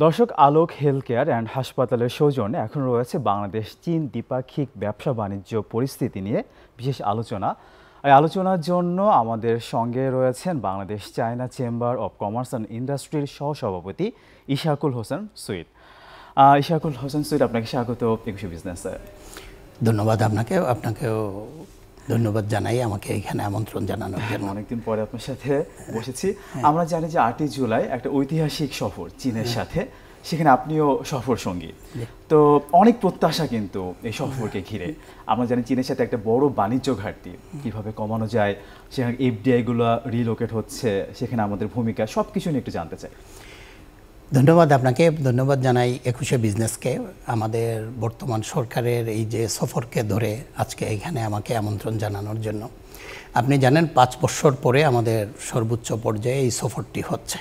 দর্শক, আলোক health care and হাসপাতালের সৌজন্যে এখন রয়েছে বাংলাদেশ চীন দ্বিপাক্ষিক ব্যবসা বাণিজ্য পরিস্থিতি নিয়ে বিশেষ আলোচনা। এই আলোচনার জন্য আমাদের সঙ্গে রয়েছেন Bangladesh China chamber of commerce and ইন্ডাস্ট্রির সহসভাপতি ইশাকুল হোসেন সুইট। ইশাকুল হোসেন সুইট, আপনাকে স্বাগত একুশে বিজনেসে। ধন্যবাদ আপনাকেও ধন্যবাদ জানাই আমাকে এখানে আমন্ত্রণ জানানোর জন্য। অনেকদিন পরে আপনার সাথে বসেছি। আমরা জানি যে 8ই জুলাই একটা ঐতিহাসিক সফর চীনের সাথে, সেখানে আপনিও সফর সঙ্গী। তো অনেক প্রত্যাশা কিন্তু এই সফরকে ঘিরে। আমরা জানি চীনের সাথে একটা বড় বাণিজ্য ঘাটতি কিভাবে কমানো যায়, সেখানে এফডিআইগুলো রিলোকেট হচ্ছে, সেখানে আমাদের ভূমিকা, সব কিছু নিয়ে একটু জানতে চাই। ধন্যবাদ আপনাকে, ধন্যবাদ জানাই একুশে বিজনেসকে আমাদের বর্তমান সরকারের এই যে সফরকে ধরে আজকে এখানে আমাকে আমন্ত্রণ জানানোর জন্য। আপনি জানেন 5 বছর পরে আমাদের সর্বোচ্চ পর্যায়ে এই সফরটি হচ্ছে।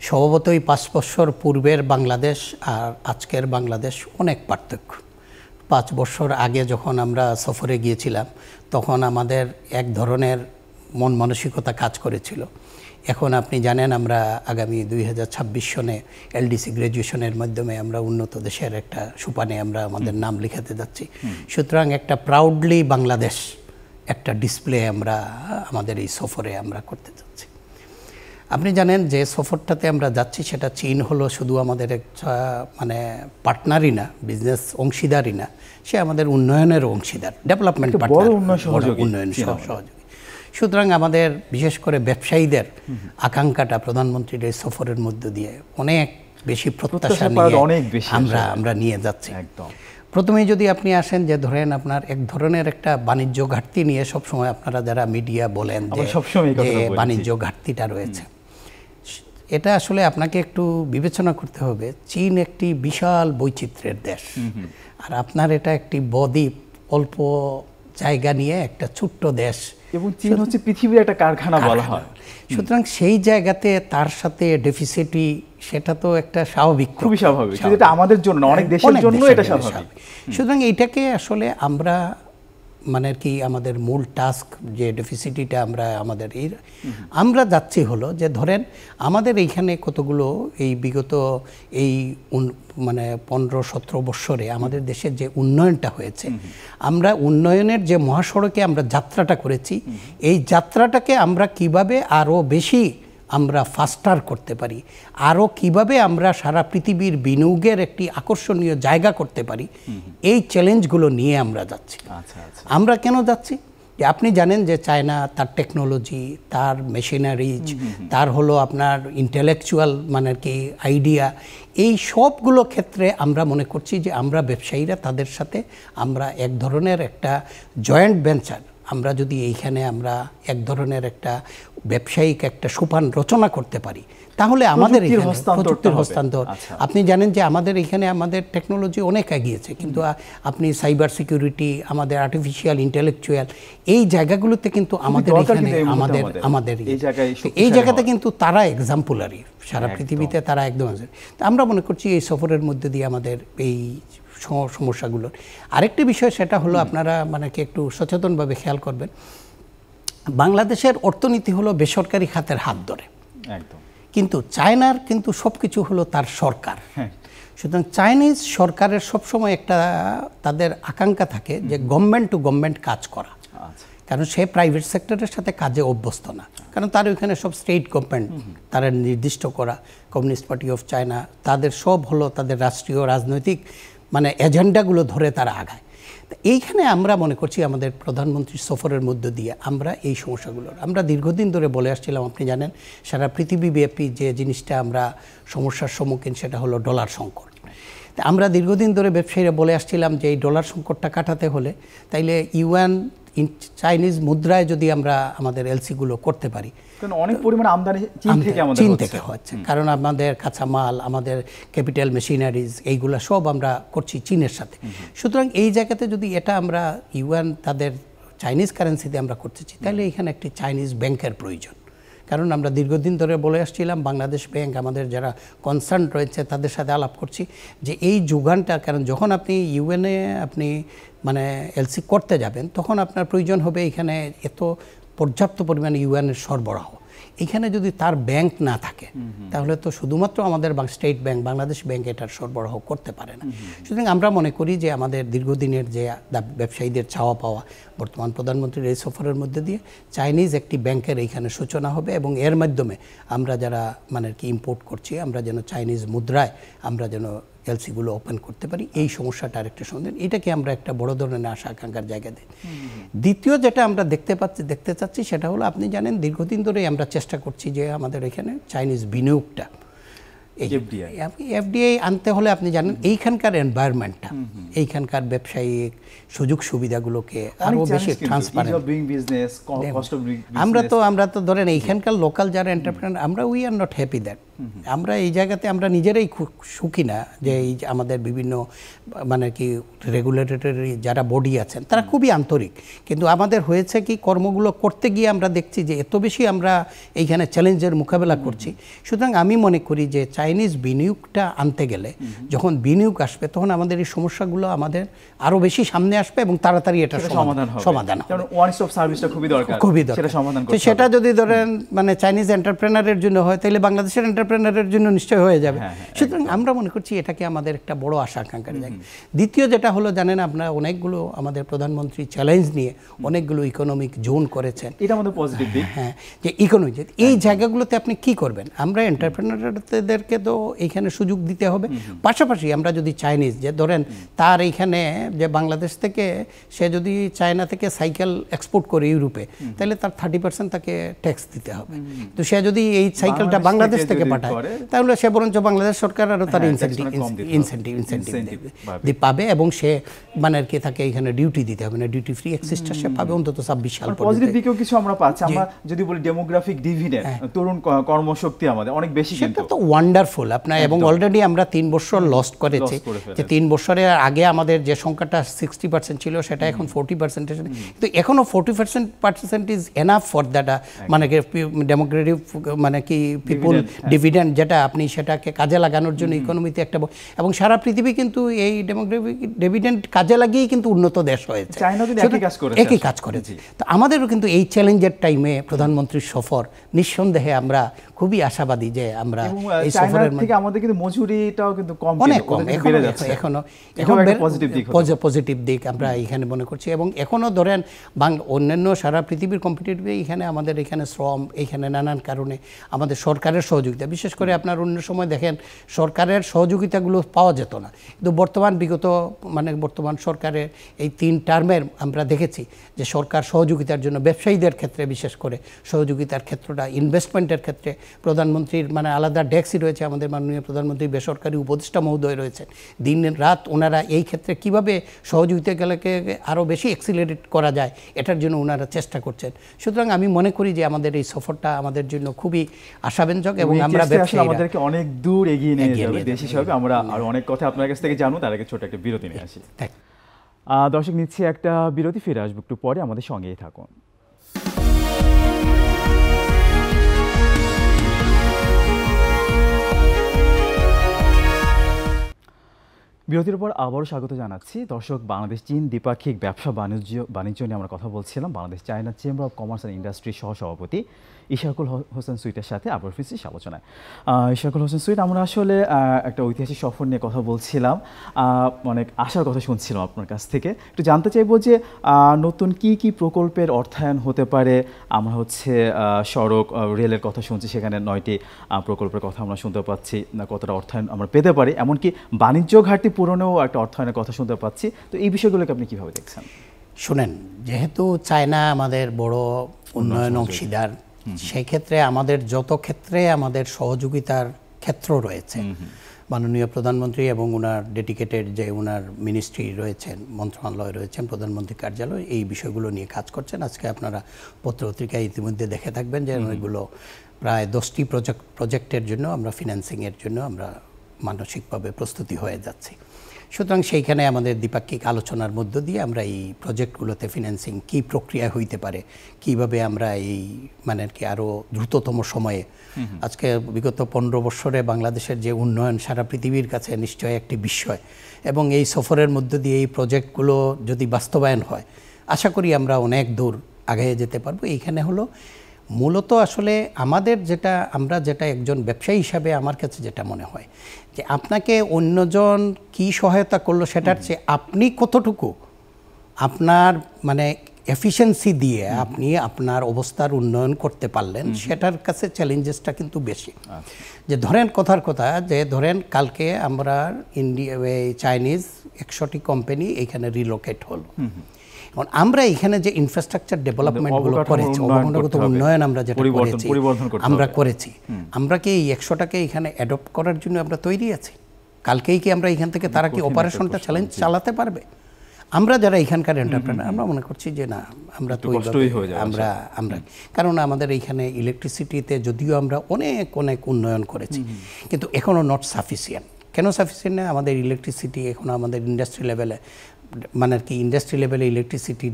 স্বভাবতই 5 বছর পূর্বের বাংলাদেশ আর আজকের বাংলাদেশ অনেক পার্থক্য। 5 বছর আগে যখন আমরা সফরে গিয়েছিলাম তখন আমাদের এক ধরনের মন মানসিকতা কাজ করেছিল। এখন আপনি জানেন আমরা আগামী 2026 সনে এলডিসি গ্র্যাজুয়েশনের মাধ্যমে আমরা উন্নত দেশের একটা সোপানে আমরা আমাদের নাম লিখাতে যাচ্ছি। সুতরাং একটা প্রাউডলি বাংলাদেশ একটা ডিসপ্লে আমরা আমাদের এই সফরে আমরা করতে যাচ্ছি। আপনি জানেন যে সফরটাতে আমরা যাচ্ছি সেটা চীন হলো শুধু আমাদের একটা পার্টনারই না, বিজনেস অংশীদারই না, সে আমাদের উন্নয়নের অংশীদার, ডেভেলপমেন্ট পার্টনার, উন্নয়ন সহযোগী। সুতরাং আমাদের বিশেষ করে ব্যবসায়ীদের আকাঙ্ক্ষাটা প্রধানমন্ত্রীর এই সফরের মধ্য দিয়ে অনেক বেশি প্রত্যাশা নিয়ে আমরা নিয়ে যাচ্ছি। প্রথমে যদি আপনি আসেন যে ধরেন আপনার এক ধরনের একটা বাণিজ্য ঘাটতি নিয়ে সবসময় আপনারা যারা মিডিয়া বলেন যে বাণিজ্য ঘাটতিটা রয়েছে, এটা আসলে আপনাকে একটু বিবেচনা করতে হবে। চীন একটি বিশাল বৈচিত্র্যের দেশ, আর আপনার এটা একটি বদ্বীপ, অল্প জায়গা নিয়ে একটা ছোট্ট দেশ, এবং চীন হচ্ছে পৃথিবীর একটা কারখানা বলা হয়। সুতরাং সেই জায়গাতে তার সাথে ডেফিসিটি, সেটা তো একটা স্বাভাবিক, খুবই স্বাভাবিক, এটা আমাদের জন্য, অনেক দেশের জন্য এটা স্বাভাবিক। সুতরাং এইটাকে আসলে আমরা কি আমাদের মূল টাস্ক যে ডেফিসিটিটা আমরা যাচ্ছি হলো যে ধরেন আমাদের এইখানে কতগুলো এই বিগত এই 15-17 বৎসরে আমাদের দেশের যে উন্নয়নটা হয়েছে, আমরা উন্নয়নের যে মহাসড়কে আমরা যাত্রাটা করেছি, এই যাত্রাটাকে আমরা কিভাবে আরও বেশি আমরা ফাস্টার করতে পারি, আরও কিভাবে আমরা সারা পৃথিবীর বিনিয়োগের একটি আকর্ষণীয় জায়গা করতে পারি, এই চ্যালেঞ্জগুলো নিয়ে আমরা যাচ্ছি। আমরা কেন যাচ্ছি? যে আপনি জানেন যে চায়না তার টেকনোলজি, তার মেশিনারিজ, তার হলো আপনার ইন্টেলেকচুয়াল আইডিয়া, এই সবগুলো ক্ষেত্রে আমরা মনে করছি যে আমরা ব্যবসায়ীরা তাদের সাথে আমরা এক ধরনের একটা জয়েন্ট ভেঞ্চার, আমরা যদি এইখানে আমরা এক ধরনের একটা ব্যবসায়িক একটা সোপান রচনা করতে পারি, তাহলে আমাদের প্রযুক্তির হস্তান্তর। আপনি জানেন যে আমাদের এখানে আমাদের টেকনোলজি অনেক এগিয়েছে, কিন্তু আপনি সাইবার সিকিউরিটি, আমাদের আর্টিফিশিয়াল ইন্টেলেকচুয়াল, এই জায়গাগুলোতে কিন্তু আমাদের এখানে এই জায়গাতে কিন্তু তারা এক্সাম্পলারি, সারা পৃথিবীতে তারা একদম আছে। আমরা মনে করছি এই সফরের মধ্যে দিয়ে আমাদের এই সমস্যাগুলোর আরেকটি বিষয়, সেটা হলো আপনারা একটু সচেতনভাবে খেয়াল করবেন, বাংলাদেশের অর্থনীতি হলো বেসরকারি খাতের হাত ধরে, কিন্তু চায়নার কিন্তু সব কিছু হলো তার সরকার। সুতরাং চাইনিজ সরকারের সবসময় একটা তাদের আকাঙ্ক্ষা থাকে যে গভর্নমেন্ট টু গভর্নমেন্ট কাজ করা, কারণ সে প্রাইভেট সেক্টরের সাথে কাজে অভ্যস্ত না, কারণ তার ওইখানে সব স্টেট গভর্নমেন্ট তারা নির্দিষ্ট করা, কমিউনিস্ট পার্টি অফ চায়না, তাদের সব হলো তাদের রাষ্ট্রীয় রাজনৈতিক এজেন্ডাগুলো ধরে তারা আগায়। এইখানে আমরা মনে করছি আমাদের প্রধানমন্ত্রীর সফরের মধ্য দিয়ে আমরা এই সমস্যাগুলোর, আমরা দীর্ঘদিন ধরে বলে আসছিলাম, আপনি জানেন সারা পৃথিবীব্যাপী যে জিনিসটা আমরা সমস্যার সম্মুখীন সেটা হলো ডলার সংকট। আমরা দীর্ঘদিন ধরে ব্যবসায়ীরা বলে আসছিলাম যে এই ডলার সংকটটা কাটাতে হলে তাইলে ইউয়ান চাইনিজ মুদ্রায় যদি আমরা আমাদের এলসিগুলো করতে পারি, অনেক পরিমাণ আমদানি চীন থেকে হচ্ছে, কারণ আমাদের কাঁচামাল, আমাদের ক্যাপিটাল মেশিনারিজ, এইগুলা সব আমরা করছি চীনের সাথে। সুতরাং এই জায়গাতে যদি এটা আমরা ইউয়ান তাদের চাইনিজ কারেন্সিতে আমরা করতেছি, তাহলে এখানে একটি চাইনিজ ব্যাংকের প্রয়োজন। কারণ আমরা দীর্ঘদিন ধরে বলে আসছিলাম, বাংলাদেশ ব্যাংক আমাদের যারা কনসার্ন রয়েছে তাদের সাথে আলাপ করছি যে এই যোগানটা, কারণ যখন আপনি ইউএনএ আপনি এলসি করতে যাবেন তখন আপনার প্রয়োজন হবে এখানে এত পর্যাপ্ত পরিমাণে ইউএনের সরবরাহ, এখানে যদি তার ব্যাংক না থাকে তাহলে তো শুধুমাত্র আমাদের স্টেট ব্যাংক, বাংলাদেশ ব্যাংক এটার সরবরাহ করতে পারে না। সুতরাং আমরা মনে করি যে আমাদের দীর্ঘদিনের যে ব্যবসায়ীদের চাওয়া পাওয়া, বর্তমান প্রধানমন্ত্রীর এই সফরের মধ্যে দিয়ে চাইনিজ একটি ব্যাংকের এইখানে সূচনা হবে এবং এর মাধ্যমে আমরা যারা মানে কি ইম্পোর্ট করছি আমরা যেন চাইনিজ মুদ্রায় আমরা যেন এলসিগুলো ওপেন করতে পারি, এই সমস্যাটা আরেকটা সন্ধান। এটাকে আমরা একটা বড় ধরনের আশা আকাঙ্ক্ষার জায়গা দিই। দ্বিতীয় যেটা আমরা দেখতে চাচ্ছি সেটা হলো, আপনি জানেন দীর্ঘদিন ধরেই আমরা চেষ্টা করছি যে আমাদের এখানে চাইনিজ বিনিয়োগটা এফডিআই আনতে হলে আপনি জানেন এইখানকার এনভায়রনমেন্টটা, এইখানকার ব্যবসায়িক সুযোগ সুবিধাগুলোকে আরও বেশি ট্রান্সপারেন্ট। আমরা তো ধরেন এইখানকার লোকাল যারা এন্টারপ্রেনার, আমরা we are not happy that. আমরা এই জায়গাতে আমরা নিজেরাই সুখী না যে এই আমাদের বিভিন্ন মানে কি রেগুলেটরি যারা বডি আছেন তারা খুবই আন্তরিক, কিন্তু আমাদের হয়েছে কি কর্মগুলো করতে গিয়ে আমরা দেখছি যে এত বেশি আমরা এইখানে চ্যালেঞ্জের মোকাবেলা করছি। সুতরাং আমি মনে করি যে চাইনিজ বিনিয়োগটা আনতে গেলে যখন বিনিয়োগ আসবে তখন আমাদের এই সমস্যাগুলো আমাদের আরও বেশি সামনে আসবে এবং তাড়াতাড়ি এটা সমাধান হবে। খুবই দরকার। সেটা যদি ধরেন মানে চাইনিজ এন্টারপ্রেনারের জন্য হয় তাহলে বাংলাদেশের এন্টারপ্রেনারের জন্য নিশ্চয় হয়ে যাবে। সুতরাং আমরা মনে করছি এটাকে আমাদের একটা বড় আশা আকাঙ্ক্ষার জায়গা। দ্বিতীয় যেটা হলো, জানেন আপনারা অনেকগুলো আমাদের প্রধানমন্ত্রী চ্যালেঞ্জ নিয়ে অনেকগুলো ইকোনমিক জোন করেছেন। এটা আমাদের পজিটিভ দিক। হ্যাঁ, যে ইকোনমি এই জায়গাগুলোতে আপনি কি করবেন, আমরা এন্টারপ্রেনারদেরকে তো এইখানে সুযোগ দিতে হবে। পাশাপাশি আমরা যদি চাইনিজ যে ধরেন তার এইখানে যে বাংলাদেশ থেকে সে যদি চায়না থেকে সাইকেল এক্সপোর্ট করে ইউরোপে, তাহলে তার 30% তাকে ট্যাক্স দিতে হবে। তো সে যদি এই সাইকেলটা বাংলাদেশ থেকে পাঠায় তাহলে সে বরঞ্চ বাংলাদেশ সরকার আরও তার ইনসেন্টিভ পাবে এবং সে মানে আর কি তাকে এখানে ডিউটি দিতে হবে না, ডিউটি ফ্রি অ্যাক্সেসটা সে পাবে অন্তত 26 সাল পর্যন্ত। পজিটিভ দিকেও কিছু আমরা পাচ্ছি। আমরা যদি বলি ডেমোগ্রাফিক ডিভিডেন্ড, তরুণ কর্মশক্তি আমাদের অনেক বেশি, সেটা তো ওয়ান্ডারফুল আপনার। এবং অলরেডি আমরা 3 বছর লস্ট করেছি, যে 3 বছরের আগে আমাদের যে সংখ্যাটা 60% ছিল সেটা এখন 40%, কিন্তু এখনো 40% ইজ এনাফ ফর দ্যাট মানে ডেমোক্রেটিক মানে কি পিপুল ডিভিডেন্ড, যেটা আপনি সেটাকে কাজে লাগানোর জন্য ইকোনমিতে একটা, এবং সারা পৃথিবী কিন্তু এই ডেমোক্রেটিক ডিভিডেন্ড কাজে লাগিয়েই কিন্তু উন্নত দেশ হয়েছে, একই কাজ করেছে। তো আমাদেরও কিন্তু এই চ্যালেঞ্জের টাইমে প্রধানমন্ত্রীর সফর নিঃসন্দেহে আমরা খুবই আশাবাদী যে আমরা এই সফরের থেকে আমাদের কিন্তু মজুরিটাও কিন্তু কম, অনেক কম এখনো পজিটিভ দিক আমরা এখানে মনে করছি। এবং এখনো ধরেন অন্যান্য সারা পৃথিবীর কম্পিটিটিভে এখানে আমাদের এখানে শ্রম, এইখানে নানান কারণে আমাদের সরকারের সহযোগিতা, বিশেষ করে আপনার অন্য সময় দেখেন সরকারের সহযোগিতাগুলো পাওয়া যেত না, কিন্তু বর্তমান সরকারের এই 3 টার্মের আমরা দেখেছি যে সরকার সহযোগিতার জন্য ব্যবসায়ীদের ক্ষেত্রে বিশেষ করে সহযোগিতার ক্ষেত্রটা, ইনভেস্টমেন্টের ক্ষেত্রে প্রধানমন্ত্রীর মানে আলাদা ডেস্কই রয়েছে, আমাদের মাননীয় প্রধানমন্ত্রী বেসরকারি উপদেষ্টা মহোদয় রয়েছেন, দিন রাত ওনারা এই ক্ষেত্রে কিভাবে সহযোগিতাগুলোকে আরও বেশি এক্সিলারেট করা যায় এটার জন্য ওনারা চেষ্টা করছেন। সুতরাং আমি মনে করি যে আমাদের এই সফরটা আমাদের জন্য খুবই আশাব্যঞ্জক এবং আমরা আমাদেরকে অনেক দূর এগিয়ে নিয়ে যাবে দেশ হিসাবে। আমরা আরো অনেক কথা আপনার কাছ থেকে জানবো, তার আগে ছোট একটা বিরতি নিয়ে আসি। দর্শক, নিচ্ছি একটা বিরতি, ফিরে আসবো একটু পরে, আমাদের সঙ্গেই থাকুন। বিরতির পর আবারও স্বাগত জানাচ্ছি। দর্শক, বাংলাদেশ চীন দ্বিপাক্ষিক ব্যবসা বাণিজ্য নিয়ে আমরা কথা বলছিলাম Bangladesh China chamber of commerce and ইন্ডাস্ট্রির সহসভাপতি ইশাকুল হোসেন সুইটের সাথে আবার ফিরছি আলোচনায়। ইশাকুল হোসেন সুইট, আমরা আসলে একটা ঐতিহাসিক সফর নিয়ে কথা বলছিলাম, অনেক আশার কথা শুনছিলাম আপনার কাছ থেকে। একটু জানতে চাইবো যে নতুন কি প্রকল্পের অর্থায়ন হতে পারে। আমরা সড়ক রেলের কথা শুনছি, সেখানে 9টি প্রকল্পের কথা আমরা শুনতে পাচ্ছি, কতটা অর্থায়ন আমরা পেতে পারি, এমনকি বাণিজ্য ঘাটতি পূরণেও একটা অর্থায়নের কথা শুনতে পাচ্ছি। তো এই বিষয়গুলোকে আপনি কীভাবে দেখছেন? শুনেন, যেহেতু চায়না আমাদের বড় উন্নয়ন অংশীদার, সেই ক্ষেত্রে আমাদের যত ক্ষেত্রে আমাদের সহযোগিতার ক্ষেত্র রয়েছে, মাননীয় প্রধানমন্ত্রী এবং ওনার ডেডিকেটেড যে ওনার মিনিস্ট্রি রয়েছেন, মন্ত্রণালয় রয়েছেন, প্রধানমন্ত্রী কার্যালয় এই বিষয়গুলো নিয়ে কাজ করছেন। আজকে আপনারা পত্রপত্রিকায় ইতিমধ্যে দেখে থাকবেন যে অনেকগুলো প্রায় 10টি প্রজেক্টের জন্য আমরা ফিন্যান্সিংয়ের জন্য আমরা মানসিকভাবে প্রস্তুতি হয়ে যাচ্ছি। সুতরাং সেইখানে আমাদের দ্বিপাক্ষিক আলোচনার মধ্য দিয়ে আমরা এই প্রজেক্টগুলোতে ফিন্যান্সিং কী প্রক্রিয়া হইতে পারে, কিভাবে আমরা এই মানে কি আরও দ্রুততম সময়ে, আজকে বিগত 15 বছরে বাংলাদেশের যে উন্নয়ন সারা পৃথিবীর কাছে নিশ্চয়ই একটি বিস্ময়, এবং এই সফরের মধ্য দিয়ে এই প্রজেক্টগুলো যদি বাস্তবায়ন হয় আশা করি আমরা অনেক দূর আগে যেতে পারবো। এইখানে হলো মূলত আসলে আমাদের আমরা যেটা একজন ব্যবসায়ী হিসাবে আমার কাছে যেটা মনে হয় যে আপনাকে অন্যজন কি সহায়তা করলো সেটার চেয়ে আপনি কতটুকু আপনার মানে এফিশিয়েন্সি দিয়ে আপনি আপনার অবস্থার উন্নয়ন করতে পারলেন সেটার কাছে চ্যালেঞ্জেসটা কিন্তু বেশি। যে ধরেন কথার কথা যে ধরেন কালকে আমরা চাইনিজ 100টি কোম্পানি এখানে রিলোকেট হলো, এখন আমরা এখানে যে ইনফ্রাস্ট্রাকচার ডেভেলপমেন্টগুলো করেছি, অবকাঠামোগত উন্নয়ন আমরা যেটা করেছি আমরা করেছি, আমরা কি এই 100টাকে এখানে অ্যাডপ্ট করার জন্য আমরা তৈরি আছি? কালকেই কি আমরা এখান থেকে তারা কি অপারেশনটা চালাতে পারবে? আমরা যারা এখানকার এন্টারপ্রেনার আমরা মনে করছি যে না, আমরা তো আমরা কারণ আমাদের এইখানে ইলেকট্রিসিটিতে যদিও আমরা অনেক অনেক উন্নয়ন করেছি কিন্তু এখনও নট সাফিসিয়েন্ট। কেন সাফিসিয়েন্ট না? আমাদের ইলেকট্রিসিটি এখন আমাদের ইন্ডাস্ট্রি লেভেলে মানে আর কি ইন্ডাস্ট্রি লেভেলে ইলেকট্রিসিটি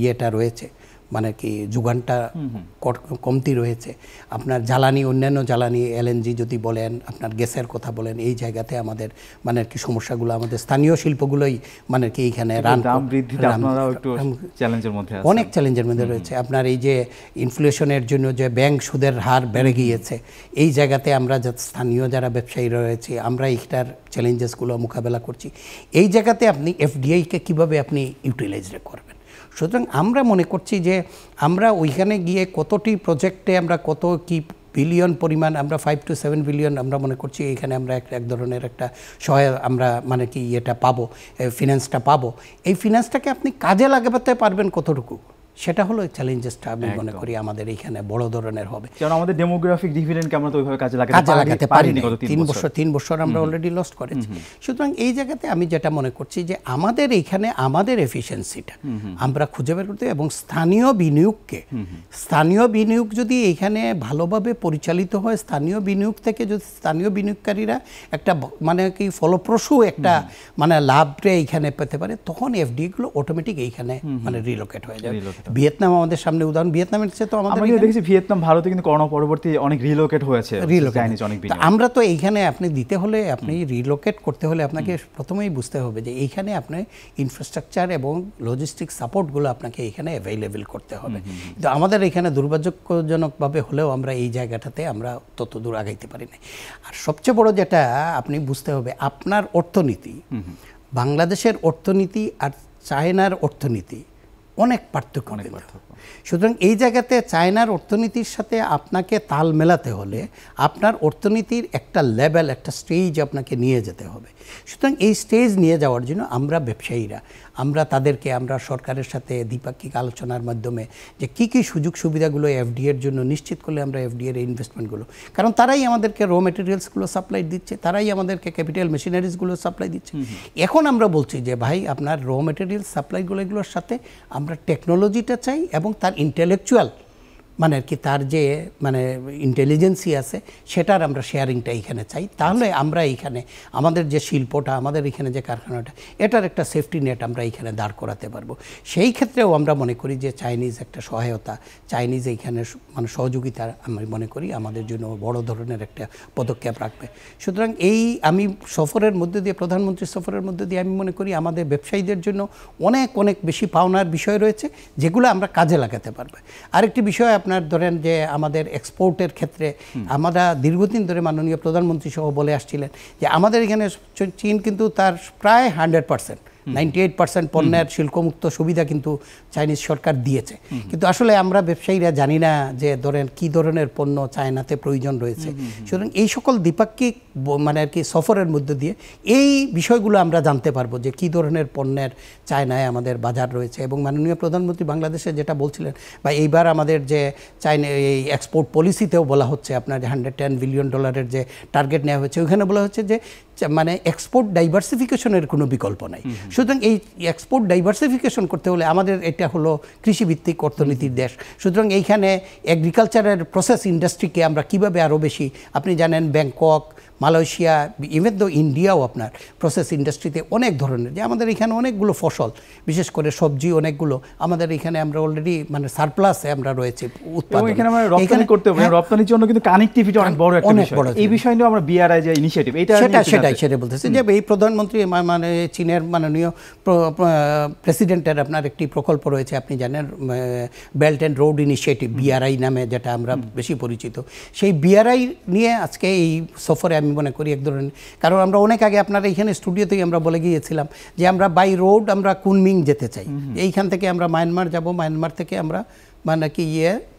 ইয়েটা রয়েছে, মানে কি যোগানটা কমতি রয়েছে। আপনার জ্বালানি, অন্যান্য জ্বালানি এলএনজি যদি বলেন, আপনার গ্যাসের কথা বলেন, এই জায়গাতে আমাদের মানে কি সমস্যাগুলো আমাদের স্থানীয় শিল্পগুলোই মানে কি এইখানে অনেক চ্যালেঞ্জের মধ্যে রয়েছে। আপনার এই যে ইনফ্লেশনের জন্য যে ব্যাংক সুদের হার বেড়ে গিয়েছে, এই জায়গাতে আমরা স্থানীয় যারা ব্যবসায়ী রয়েছে আমরা এইটার চ্যালেঞ্জেসগুলো মোকাবেলা করছি। এই জায়গাতে আপনি এফডিআইকে কীভাবে আপনি ইউটিলাইজ করবেন? সুতরাং আমরা মনে করছি যে আমরা ওইখানে গিয়ে কতটি প্রজেক্টে আমরা কত কি বিলিয়ন পরিমাণ আমরা 5 to 7 বিলিয়ন আমরা মনে করছি এখানে আমরা এক ধরনের একটা সহায়তা আমরা মানে কি এটা পাবো, ফিনান্সটা পাবো। এই ফিনান্সটাকে আপনি কাজে লাগাতে পারবেন কতটুকু, সেটা হলো চ্যালেঞ্জেসটা আমি মনে করি আমাদের এইখানে বড় ধরনের হবে। কারণ আমাদের ডেমোগ্রাফিক ডিভিডেন্ডকে আমরা তো ওইভাবে কাজে লাগাতে পারিনি। 3 বছর আমরা অলরেডি লস্ট করেছি। সুতরাং এই জায়গাতে আমি যেটা মনে করছি যে আমাদের এইখানে আমাদের এফিশিয়েন্সিটা আমরা খুঁজে বের করতে এবং স্থানীয় বিনিয়োগ যদি এইখানে ভালোভাবে পরিচালিত হয়, স্থানীয় বিনিয়োগ থেকে যদি স্থানীয় বিনিয়োগকারীরা একটা মানে কি ফলপ্রসূ একটা মানে লাভটা এইখানে পেতে পারে, তখন এফডিগুলো অটোমেটিক এইখানে মানে রিলোকেট হয়ে যাবে। ভিয়েতনাম আমাদের সামনে উদাহরণ, ভিয়েতনামের চেয়ে তো আমাদের দেখেছি ভিয়েতনাম ভারতে কিন্তু করোনা পরবর্তী অনেক রিলোকেট হয়েছে। আমরা তো এইখানে আপনি দিতে হলে আপনি রিলোকেট করতে হলে আপনাকে প্রথমেই বুঝতে হবে যে এইখানে আপনি ইনফ্রাস্ট্রাকচার এবং লজিস্টিক সাপোর্টগুলো আপনাকে এখানে অ্যাভেলেবেল করতে হবে। কিন্তু আমাদের এখানে দুর্ভাগ্যজনকভাবে হলেও আমরা এই জায়গাটাতে আমরা তত দূর আগাইতে পারি না। আর সবচেয়ে বড় যেটা আপনি বুঝতে হবে, আপনার অর্থনীতি, বাংলাদেশের অর্থনীতি আর চায়নার অর্থনীতি অনেক পার্থক্য। সুতরাং এই জায়গাতে চায়নার অর্থনীতির সাথে আপনাকে তাল মেলাতে হলে আপনার অর্থনীতির একটা লেভেল, একটা স্টেজ আপনাকে নিয়ে যেতে হবে। সুতরাং এই স্টেজ নিয়ে যাওয়ার জন্য আমরা ব্যবসায়ীরা আমরা সরকারের সাথে দ্বিপাক্ষিক আলোচনার মাধ্যমে যে কী কী সুযোগ সুবিধাগুলো এফডিএর জন্য নিশ্চিত করলে আমরা এফডিএর ইনভেস্টমেন্টগুলো, কারণ তারাই আমাদেরকে র মেটেরিয়ালসগুলো সাপ্লাই দিচ্ছে, তারাই আমাদেরকে ক্যাপিটাল মেশিনারিজগুলো সাপ্লাই দিচ্ছে। এখন আমরা বলছি যে ভাই আপনার র মেটেরিয়াল সাপ্লাইগুলোর সাথে আমরা টেকনোলজিটা চাই এবং তার ইন্টেলেকচুয়াল মানে কি তার যে মানে ইন্টেলিজেন্সি আছে সেটার আমরা শেয়ারিংটা এখানে চাই। তাহলে আমরা এইখানে আমাদের যে শিল্পটা, আমাদের এখানে যে কারখানাটা, এটার একটা সেফটি নেট আমরা এখানে দাঁড় করাতে পারবো। সেই ক্ষেত্রেও আমরা মনে করি যে চাইনিজ একটা সহায়তা, চাইনিজ এইখানে মানে সহযোগিতা আমি মনে করি আমাদের জন্য বড় ধরনের একটা পদক্ষেপ রাখবে। সুতরাং এই আমি সফরের মধ্যে দিয়ে, প্রধানমন্ত্রীর সফরের মধ্যে দিয়ে আমি মনে করি আমাদের ব্যবসায়ীদের জন্য অনেক অনেক বেশি পাওনার বিষয় রয়েছে যেগুলো আমরা কাজে লাগাতে পারবো। আরেকটি বিষয় আপনার ধরেন যে আমাদের এক্সপোর্টের ক্ষেত্রে আমরা দীর্ঘদিন ধরে মাননীয় প্রধানমন্ত্রী সহ বলে আসছিলেন যে আমাদের এখানে চীন কিন্তু তার প্রায় 100% 98% পণ্যের শুল্কমুক্ত সুবিধা কিন্তু চাইনিজ সরকার দিয়েছে। কিন্তু আসলে আমরা ব্যবসায়ীরা জানি না যে ধরেন কী ধরনের পণ্য চায়নাতে প্রয়োজন রয়েছে। সুতরাং এই সকল দ্বিপাক্ষিক মানে আর কি সফরের মধ্যে দিয়ে এই বিষয়গুলো আমরা জানতে পারবো যে কী ধরনের পণ্যের চায়নায় আমাদের বাজার রয়েছে। এবং মাননীয় প্রধানমন্ত্রী বাংলাদেশে যেটা বলছিলেন বা এইবার আমাদের যে চাইনা এই এক্সপোর্ট পলিসিতেও বলা হচ্ছে আপনার যে $110 বিলিয়ন যে টার্গেট নেওয়া হয়েছে, ওখানে বলা হচ্ছে যে মানে এক্সপোর্ট ডাইভার্সিফিকেশনের কোনো বিকল্প নাই। সুতরাং এই এক্সপোর্ট ডাইভার্সিফিকেশন করতে হলে আমাদের এটা হলো কৃষিভিত্তিক অর্থনীতির দেশ। সুতরাং এইখানে এগ্রিকালচারের প্রসেস ইন্ডাস্ট্রিকে আমরা কিভাবে আরও বেশি, আপনি জানেন ব্যাংকক মালয়েশিয়া, ইভেন তো ইন্ডিয়াও আপনার প্রসেস ইন্ডাস্ট্রিতে অনেক ধরনের, যে আমাদের এখানে অনেকগুলো ফসল, বিশেষ করে সবজি অনেকগুলো আমাদের এখানে আমরা অলরেডি মানে সারপ্লাসে আমরা রয়েছে উৎপাদন। এখানে আমরা রপ্তানি করতে পারি, রপ্তানির জন্য কিন্তু কানেক্টিভিটি অনেক বড় একটা বিষয়। এই বিষয় নিয়ে আমরা বিআরআই যে ইনিশিয়েটিভ, এটা সেটাই বলতেছে যে এই প্রধানমন্ত্রী মানে চীনের মাননীয় প্রেসিডেন্টের আপনার একটি প্রকল্প রয়েছে, আপনি জানেন, belt and road initiative, BRI নামে যেটা আমরা বেশি পরিচিত। সেই বিআরআই নিয়ে আজকে এই সফরে আমি মনে করি এক ধরনের, কারণ আমরা অনেক আগে আপনার এইখানে স্টুডিওতেই আমরা বলে গিয়েছিলাম যে আমরা বাই রোড আমরা কুনমিং যেতে চাই, এইখান থেকে আমরা মায়ানমার যাব, মায়ানমার থেকে আমরা মানে কি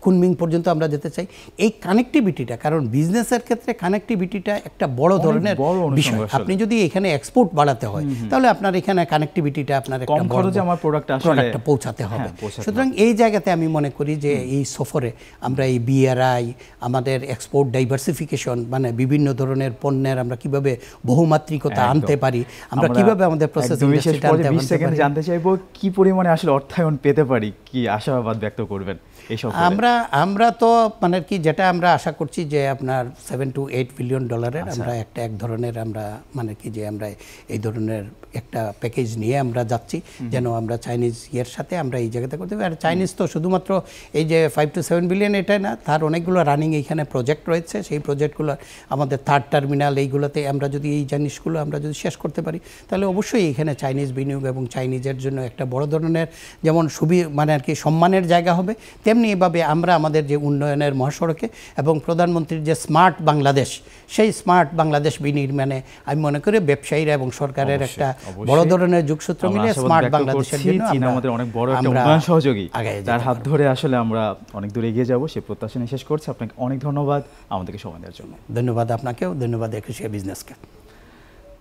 কুনমিং পর্যন্ত আমরা যেতে চাই। এই কানেক্টিভিটিটা, কারণ বিজনেসের ক্ষেত্রে কানেক্টিভিটিটা একটা বড় ধরনের বিষয়। আপনি যদি এখানে এক্সপোর্ট বাড়াতে হয় তাহলে আপনার এখানে কানেক্টিভিটিটা আপনার একটা বড় প্রোডাক্টটা পৌঁছাতে হবে। সুতরাং এই জায়গাতে আমি মনে করি যে এই সফরে আমরা এই বিআরআই, আমাদের এক্সপোর্ট ডাইভার্সিফিকেশন, মানে বিভিন্ন ধরনের পণ্যের আমরা কিভাবে বহুমাত্রিকতা আনতে পারি, আমরা কিভাবে আমাদের প্রসেস ইন্ডাস্ট্রিটা আনতে পারি। জানতে চাইবো কি পরিমাণে আসলে অর্থায়ন পেতে পারি, কি আশাবাদ ব্যক্ত করবেন? আমরা তো মানে কি যেটা আমরা আশা করছি যে আপনার 7 to 8 বিলিয়ন ডলারের আমরা এক ধরনের আমরা মানে কি যে আমরা এই ধরনের একটা প্যাকেজ নিয়ে আমরা যাচ্ছি, যেন আমরা চাইনিজ ইয়ের সাথে আমরা এই জায়গাতে করতে পারি। আর চাইনিজ তো শুধুমাত্র এই যে 5 to 7 বিলিয়ন এটাই না, তার অনেকগুলো রানিং এইখানে প্রজেক্ট রয়েছে। সেই প্রজেক্টগুলো আমাদের থার্ড টার্মিনাল, এইগুলোতে আমরা যদি এই জিনিসগুলো আমরা যদি শেষ করতে পারি তাহলে অবশ্যই এখানে চাইনিজ বিনিয়োগ এবং চাইনিজের জন্য একটা বড় ধরনের যেমন মানে আর কি সম্মানের জায়গা হবে, তেমনি এভাবে আমরা আমাদের যে উন্নয়নের মহাসড়কে এবং প্রধানমন্ত্রীর যে স্মার্ট বাংলাদেশ, সেই স্মার্ট বাংলাদেশ বিনির্মাণে আমি মনে করি ব্যবসায়ীরা এবং সরকারের একটা বড় ধরনের যোগসূত্র মিলে স্মার্ট বাংলাদেশের জন্য আমাদের অনেক বড় একটা উন্নয়ন সহযোগী, তার হাত ধরে আসলে আমরা অনেক দূর এগিয়ে যাব, সে প্রত্যাশা নিয়ে শেষ করছি। আপনাকে অনেক ধন্যবাদ আমাদেরকে সময় দেওয়ার জন্য। ধন্যবাদ আপনাকেও, ধন্যবাদ একুশে বিজনেসকে।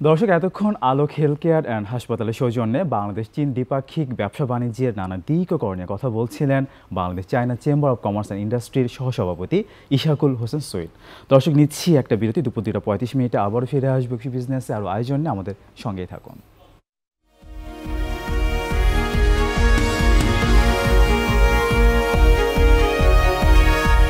দর্শক, এতক্ষণ আলোক হেলথ কেয়ার অ্যান্ড হাসপাতালের সৌজন্যে বাংলাদেশ চীন দ্বিপাক্ষিক ব্যবসা বাণিজ্যের নানা দিক ও করণীয় কথা বলছিলেন Bangladesh China chamber of commerce and ইন্ডাস্ট্রির সহসভাপতি ইশাকুল হোসেন সৈয়দ। দর্শক, নিচ্ছি একটা বিরতি, দুপুর 2:35 আবারও ফিরে আসবো বিজনেসে আরও আয়োজনে, আমাদের সঙ্গেই থাকুন।